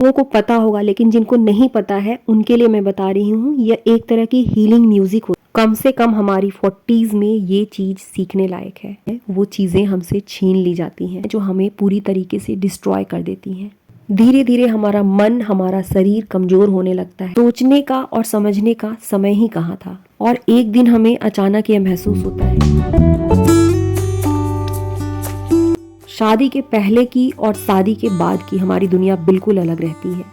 लोगों को पता होगा, लेकिन जिनको नहीं पता है उनके लिए मैं बता रही हूँ, यह एक तरह की हीलिंग म्यूजिक हो। कम से कम हमारी 40s में ये चीज सीखने लायक है। वो चीजें हमसे छीन ली जाती हैं जो हमें पूरी तरीके से डिस्ट्रॉय कर देती हैं। धीरे धीरे हमारा मन, हमारा शरीर कमजोर होने लगता है। सोचने का और समझने का समय ही कहाँ था। और एक दिन हमें अचानक यह महसूस होता है, शादी के पहले की और शादी के बाद की हमारी दुनिया बिल्कुल अलग रहती है।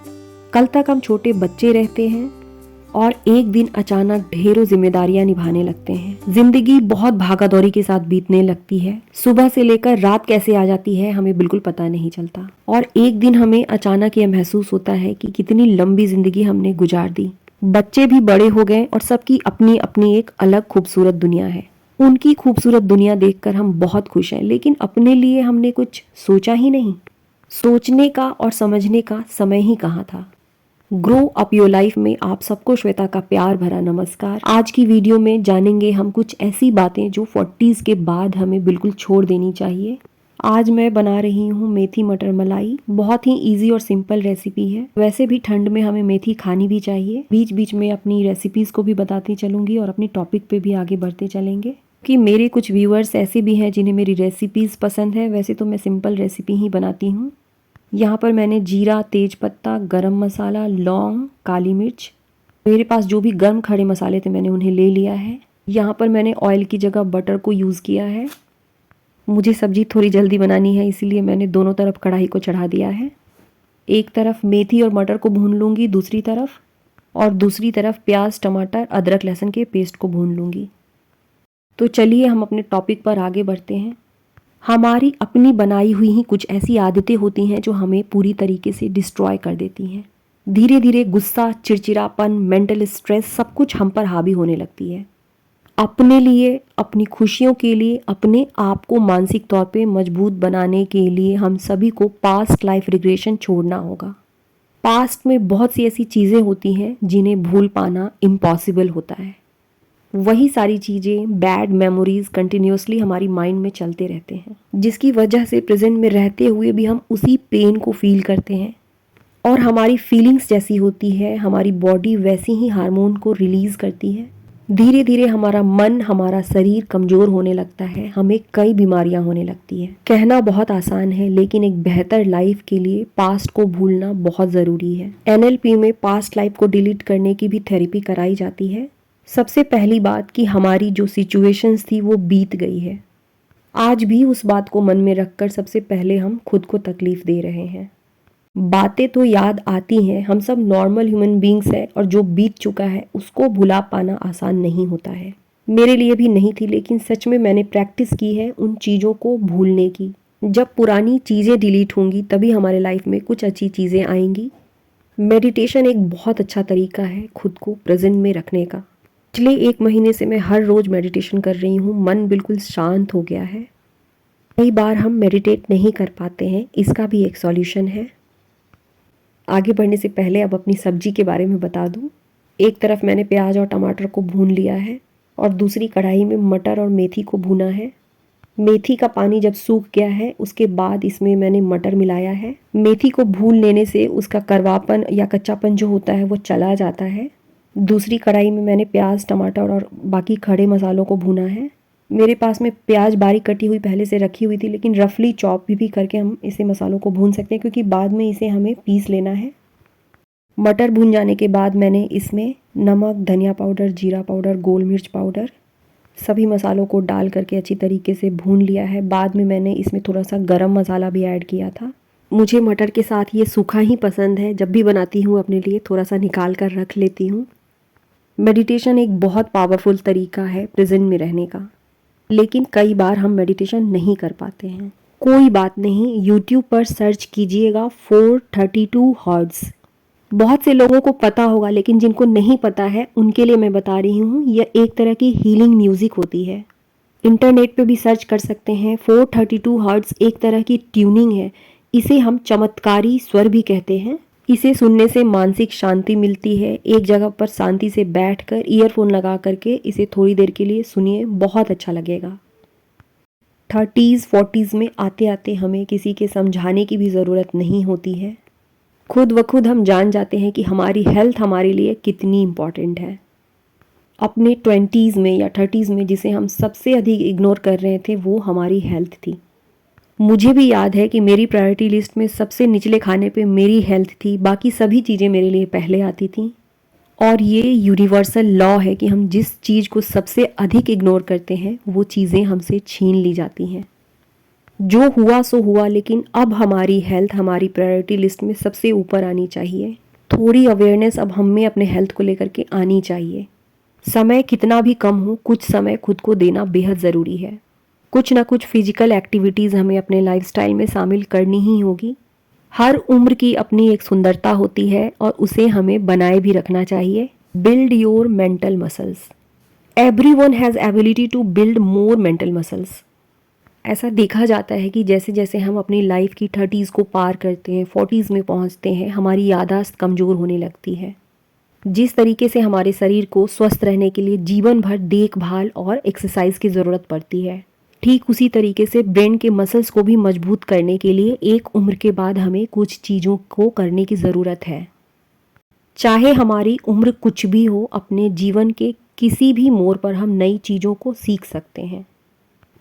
कल तक हम छोटे बच्चे रहते हैं और एक दिन अचानक ढेरों जिम्मेदारियां निभाने लगते हैं। जिंदगी बहुत भागादौड़ी के साथ बीतने लगती है। सुबह से लेकर रात कैसे आ जाती है हमें बिल्कुल पता नहीं चलता। और एक दिन हमें अचानक यह महसूस होता है कि कितनी लंबी जिंदगी हमने गुजार दी। बच्चे भी बड़े हो गए और सबकी अपनी अपनी एक अलग खूबसूरत दुनिया है। उनकी खूबसूरत दुनिया देखकर हम बहुत खुश हैं, लेकिन अपने लिए हमने कुछ सोचा ही नहीं। सोचने का और समझने का समय ही कहाँ था। ग्रो अप योर लाइफ में आप सबको श्वेता का प्यार भरा नमस्कार। आज की वीडियो में जानेंगे हम कुछ ऐसी बातें जो 40s के बाद हमें बिल्कुल छोड़ देनी चाहिए। आज मैं बना रही हूँ मेथी मटर मलाई। बहुत ही इजी और सिंपल रेसिपी है। वैसे भी ठंड में हमें मेथी खानी भी चाहिए। बीच बीच में अपनी रेसिपीज को भी बताती चलूंगी और अपनी टॉपिक पे भी आगे बढ़ते चलेंगे कि मेरे कुछ व्यूअर्स ऐसे भी हैं जिन्हें मेरी रेसिपीज पसंद है। वैसे तो मैं सिंपल रेसिपी ही बनाती हूँ। यहाँ पर मैंने जीरा, तेज पत्ता, गरम मसाला, लौंग, काली मिर्च, मेरे पास जो भी गर्म खड़े मसाले थे मैंने उन्हें ले लिया है। यहाँ पर मैंने ऑयल की जगह बटर को यूज़ किया है। मुझे सब्जी थोड़ी जल्दी बनानी है, इसीलिए मैंने दोनों तरफ कढ़ाई को चढ़ा दिया है। एक तरफ मेथी और मटर को भून लूँगी दूसरी तरफ, और दूसरी तरफ प्याज, टमाटर, अदरक, लहसुन के पेस्ट को भून लूँगी। तो चलिए हम अपने टॉपिक पर आगे बढ़ते हैं। हमारी अपनी बनाई हुई ही कुछ ऐसी आदतें होती हैं जो हमें पूरी तरीके से डिस्ट्रॉय कर देती हैं। धीरे धीरे गुस्सा, चिड़चिड़ापन, मेंटल स्ट्रेस सब कुछ हम पर हावी होने लगती है। अपने लिए, अपनी खुशियों के लिए, अपने आप को मानसिक तौर पे मजबूत बनाने के लिए हम सभी को पास्ट लाइफ रिग्रेशन छोड़ना होगा। पास्ट में बहुत सी ऐसी चीज़ें होती हैं जिन्हें भूल पाना इम्पॉसिबल होता है। वही सारी चीज़ें, बैड मेमोरीज कंटिन्यूसली हमारी माइंड में चलते रहते हैं, जिसकी वजह से प्रेजेंट में रहते हुए भी हम उसी पेन को फील करते हैं। और हमारी फीलिंग्स जैसी होती है, हमारी बॉडी वैसी ही हार्मोन को रिलीज करती है। धीरे धीरे हमारा मन, हमारा शरीर कमज़ोर होने लगता है। हमें कई बीमारियां होने लगती है। कहना बहुत आसान है, लेकिन एक बेहतर लाइफ के लिए पास्ट को भूलना बहुत ज़रूरी है। NLP में पास्ट लाइफ को डिलीट करने की भी थेरेपी कराई जाती है। सबसे पहली बात कि हमारी जो सिचुएशंस थी वो बीत गई है। आज भी उस बात को मन में रखकर सबसे पहले हम खुद को तकलीफ दे रहे हैं। बातें तो याद आती हैं, हम सब नॉर्मल ह्यूमन बींग्स हैं, और जो बीत चुका है उसको भुला पाना आसान नहीं होता है। मेरे लिए भी नहीं थी, लेकिन सच में मैंने प्रैक्टिस की है उन चीज़ों को भूलने की। जब पुरानी चीज़ें डिलीट होंगी तभी हमारे लाइफ में कुछ अच्छी चीज़ें आएंगी। मेडिटेशन एक बहुत अच्छा तरीका है खुद को प्रेजेंट में रखने का। पिछले 1 महीने से मैं हर रोज़ मेडिटेशन कर रही हूँ। मन बिल्कुल शांत हो गया है। कई बार हम मेडिटेट नहीं कर पाते हैं, इसका भी एक सॉल्यूशन है। आगे बढ़ने से पहले अब अपनी सब्जी के बारे में बता दूँ। एक तरफ मैंने प्याज और टमाटर को भून लिया है और दूसरी कढ़ाई में मटर और मेथी को भूना है। मेथी का पानी जब सूख गया है उसके बाद इसमें मैंने मटर मिलाया है। मेथी को भून लेने से उसका कड़वापन या कच्चापन जो होता है वो चला जाता है। दूसरी कढ़ाई में मैंने प्याज, टमाटर और बाकी खड़े मसालों को भूना है। मेरे पास में प्याज बारीक कटी हुई पहले से रखी हुई थी, लेकिन रफली चॉप भी करके हम इसे मसालों को भून सकते हैं, क्योंकि बाद में इसे हमें पीस लेना है। मटर भून जाने के बाद मैंने इसमें नमक, धनिया पाउडर, जीरा पाउडर, गोल मिर्च पाउडर, सभी मसालों को डाल करके अच्छी तरीके से भून लिया है। बाद में मैंने इसमें थोड़ा सा गरम मसाला भी ऐड किया था। मुझे मटर के साथ ये सूखा ही पसंद है। जब भी बनाती हूँ अपने लिए थोड़ा सा निकाल कर रख लेती हूँ। मेडिटेशन एक बहुत पावरफुल तरीका है प्रेजेंट में रहने का, लेकिन कई बार हम मेडिटेशन नहीं कर पाते हैं। कोई बात नहीं, यूट्यूब पर सर्च कीजिएगा 432 हर्ट्ज। बहुत से लोगों को पता होगा, लेकिन जिनको नहीं पता है उनके लिए मैं बता रही हूँ, यह एक तरह की हीलिंग म्यूजिक होती है। इंटरनेट पे भी सर्च कर सकते हैं। 432 हर्ट्ज एक तरह की ट्यूनिंग है। इसे हम चमत्कारी स्वर भी कहते हैं। इसे सुनने से मानसिक शांति मिलती है। एक जगह पर शांति से बैठकर ईयरफोन लगा करके इसे थोड़ी देर के लिए सुनिए, बहुत अच्छा लगेगा। 30s 40s में आते आते हमें किसी के समझाने की भी ज़रूरत नहीं होती है। खुद व खुद हम जान जाते हैं कि हमारी हेल्थ हमारे लिए कितनी इम्पॉर्टेंट है। अपने 20s में या 30s में जिसे हम सबसे अधिक इग्नोर कर रहे थे वो हमारी हेल्थ थी। मुझे भी याद है कि मेरी प्रायोरिटी लिस्ट में सबसे निचले खाने पे मेरी हेल्थ थी, बाकी सभी चीज़ें मेरे लिए पहले आती थीं। और ये यूनिवर्सल लॉ है कि हम जिस चीज़ को सबसे अधिक इग्नोर करते हैं वो चीज़ें हमसे छीन ली जाती हैं। जो हुआ सो हुआ, लेकिन अब हमारी हेल्थ हमारी प्रायोरिटी लिस्ट में सबसे ऊपर आनी चाहिए। थोड़ी अवेयरनेस अब हम में अपने हेल्थ को लेकर के आनी चाहिए। समय कितना भी कम हो, कुछ समय खुद को देना बेहद ज़रूरी है। कुछ ना कुछ फिजिकल एक्टिविटीज़ हमें अपने लाइफस्टाइल में शामिल करनी ही होगी। हर उम्र की अपनी एक सुंदरता होती है और उसे हमें बनाए भी रखना चाहिए। Build your mental muscles. Everyone has ability to build more mental muscles. ऐसा देखा जाता है कि जैसे जैसे हम अपनी लाइफ की 30s को पार करते हैं, 40s में पहुंचते हैं, हमारी याददाश्त कमज़ोर होने लगती है। जिस तरीके से हमारे शरीर को स्वस्थ रहने के लिए जीवन भर देखभाल और एक्सरसाइज की ज़रूरत पड़ती है, ठीक उसी तरीके से ब्रेन के मसल्स को भी मजबूत करने के लिए एक उम्र के बाद हमें कुछ चीज़ों को करने की ज़रूरत है। चाहे हमारी उम्र कुछ भी हो, अपने जीवन के किसी भी मोड़ पर हम नई चीज़ों को सीख सकते हैं।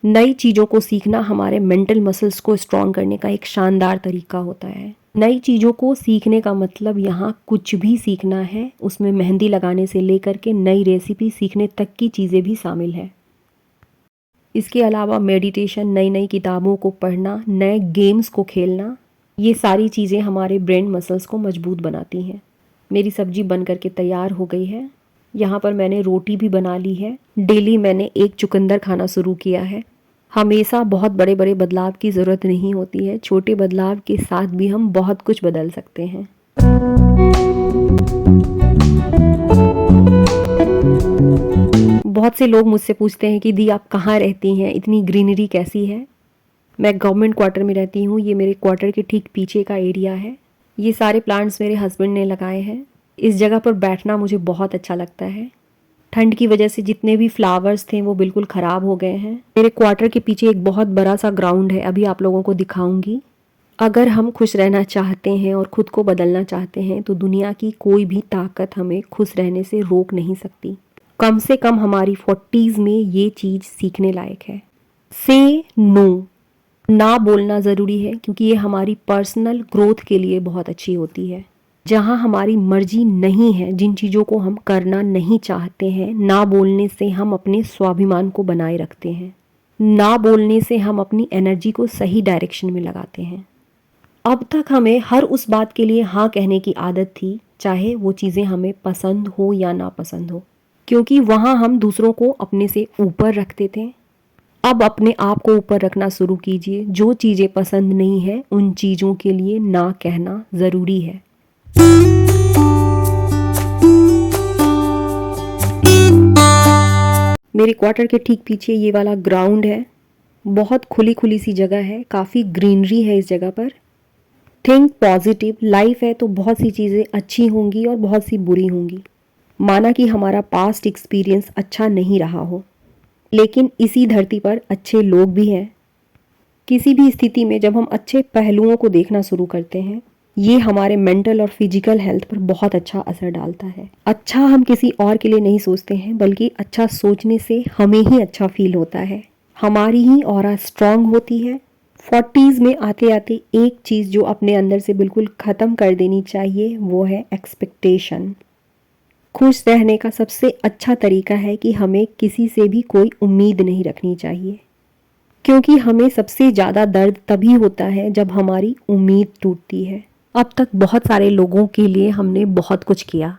नई चीज़ों को सीखना हमारे मेंटल मसल्स को स्ट्रॉन्ग करने का एक शानदार तरीका होता है। नई चीज़ों को सीखने का मतलब यहाँ कुछ भी सीखना है, उसमें मेहंदी लगाने से लेकर के नई रेसिपी सीखने तक की चीज़ें भी शामिल है। इसके अलावा मेडिटेशन, नई नई किताबों को पढ़ना, नए गेम्स को खेलना, ये सारी चीज़ें हमारे ब्रेन मसल्स को मजबूत बनाती हैं। मेरी सब्जी बन करके तैयार हो गई है। यहाँ पर मैंने रोटी भी बना ली है। डेली मैंने एक चुकंदर खाना शुरू किया है। हमेशा बहुत बड़े बड़े बदलाव की ज़रूरत नहीं होती है, छोटे बदलाव के साथ भी हम बहुत कुछ बदल सकते हैं। बहुत से लोग मुझसे पूछते हैं कि दी आप कहाँ रहती हैं, इतनी ग्रीनरी कैसी है। मैं गवर्नमेंट क्वार्टर में रहती हूँ। ये मेरे क्वार्टर के ठीक पीछे का एरिया है। ये सारे प्लांट्स मेरे हस्बैंड ने लगाए हैं। इस जगह पर बैठना मुझे बहुत अच्छा लगता है। ठंड की वजह से जितने भी फ्लावर्स थे वो बिल्कुल ख़राब हो गए हैं। मेरे क्वार्टर के पीछे एक बहुत बड़ा सा ग्राउंड है, अभी आप लोगों को दिखाऊंगी। अगर हम खुश रहना चाहते हैं और ख़ुद को बदलना चाहते हैं तो दुनिया की कोई भी ताकत हमें खुश रहने से रोक नहीं सकती। कम से कम हमारी 40s में ये चीज़ सीखने लायक है। से नो, ना बोलना ज़रूरी है, क्योंकि ये हमारी पर्सनल ग्रोथ के लिए बहुत अच्छी होती है। जहाँ हमारी मर्जी नहीं है, जिन चीज़ों को हम करना नहीं चाहते हैं, ना बोलने से हम अपने स्वाभिमान को बनाए रखते हैं। ना बोलने से हम अपनी एनर्जी को सही डायरेक्शन में लगाते हैं। अब तक हमें हर उस बात के लिए हाँ कहने की आदत थी, चाहे वो चीज़ें हमें पसंद हो या ना पसंद हो, क्योंकि वहाँ हम दूसरों को अपने से ऊपर रखते थे। अब अपने आप को ऊपर रखना शुरू कीजिए। जो चीज़ें पसंद नहीं है उन चीज़ों के लिए ना कहना ज़रूरी है। मेरे क्वार्टर के ठीक पीछे ये वाला ग्राउंड है। बहुत खुली खुली सी जगह है, काफ़ी ग्रीनरी है इस जगह पर। Think positive. लाइफ है तो बहुत सी चीज़ें अच्छी होंगी और बहुत सी बुरी होंगी। माना कि हमारा पास्ट एक्सपीरियंस अच्छा नहीं रहा हो, लेकिन इसी धरती पर अच्छे लोग भी हैं। किसी भी स्थिति में जब हम अच्छे पहलुओं को देखना शुरू करते हैं, ये हमारे मेंटल और फिजिकल हेल्थ पर बहुत अच्छा असर डालता है। अच्छा हम किसी और के लिए नहीं सोचते हैं, बल्कि अच्छा सोचने से हमें ही अच्छा फील होता है, हमारी ही ऑरा स्ट्रांग होती है। 40s में आते आते एक चीज़ जो अपने अंदर से बिल्कुल ख़त्म कर देनी चाहिए वो है एक्सपेक्टेशन। खुश रहने का सबसे अच्छा तरीका है कि हमें किसी से भी कोई उम्मीद नहीं रखनी चाहिए, क्योंकि हमें सबसे ज़्यादा दर्द तभी होता है जब हमारी उम्मीद टूटती है। अब तक बहुत सारे लोगों के लिए हमने बहुत कुछ किया,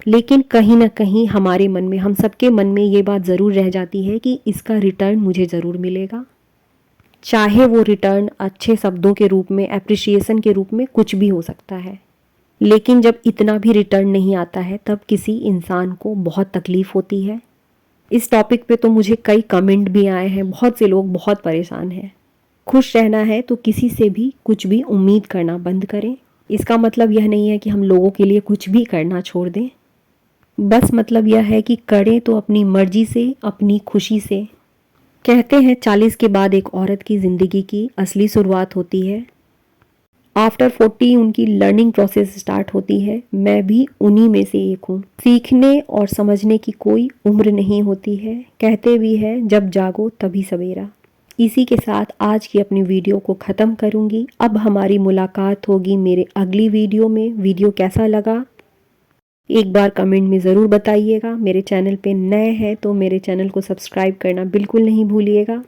लेकिन कहीं ना कहीं हमारे मन में, हम सबके मन में ये बात ज़रूर रह जाती है कि इसका रिटर्न मुझे ज़रूर मिलेगा। चाहे वो रिटर्न अच्छे शब्दों के रूप में, एप्रिसिएशन के रूप में, कुछ भी हो सकता है। लेकिन जब इतना भी रिटर्न नहीं आता है तब किसी इंसान को बहुत तकलीफ़ होती है। इस टॉपिक पे तो मुझे कई कमेंट भी आए हैं, बहुत से लोग बहुत परेशान हैं। खुश रहना है तो किसी से भी कुछ भी उम्मीद करना बंद करें। इसका मतलब यह नहीं है कि हम लोगों के लिए कुछ भी करना छोड़ दें, बस मतलब यह है कि करें तो अपनी मर्जी से, अपनी खुशी से। कहते हैं 40 के बाद एक औरत की ज़िंदगी की असली शुरुआत होती है। आफ्टर 40 उनकी लर्निंग प्रोसेस स्टार्ट होती है। मैं भी उन्हीं में से एक हूँ। सीखने और समझने की कोई उम्र नहीं होती है, कहते भी है जब जागो तभी सवेरा। इसी के साथ आज की अपनी वीडियो को ख़त्म करूँगी। अब हमारी मुलाकात होगी मेरे अगली वीडियो में। वीडियो कैसा लगा एक बार कमेंट में ज़रूर बताइएगा। मेरे चैनल पे नए हैं तो मेरे चैनल को सब्सक्राइब करना बिल्कुल नहीं भूलिएगा।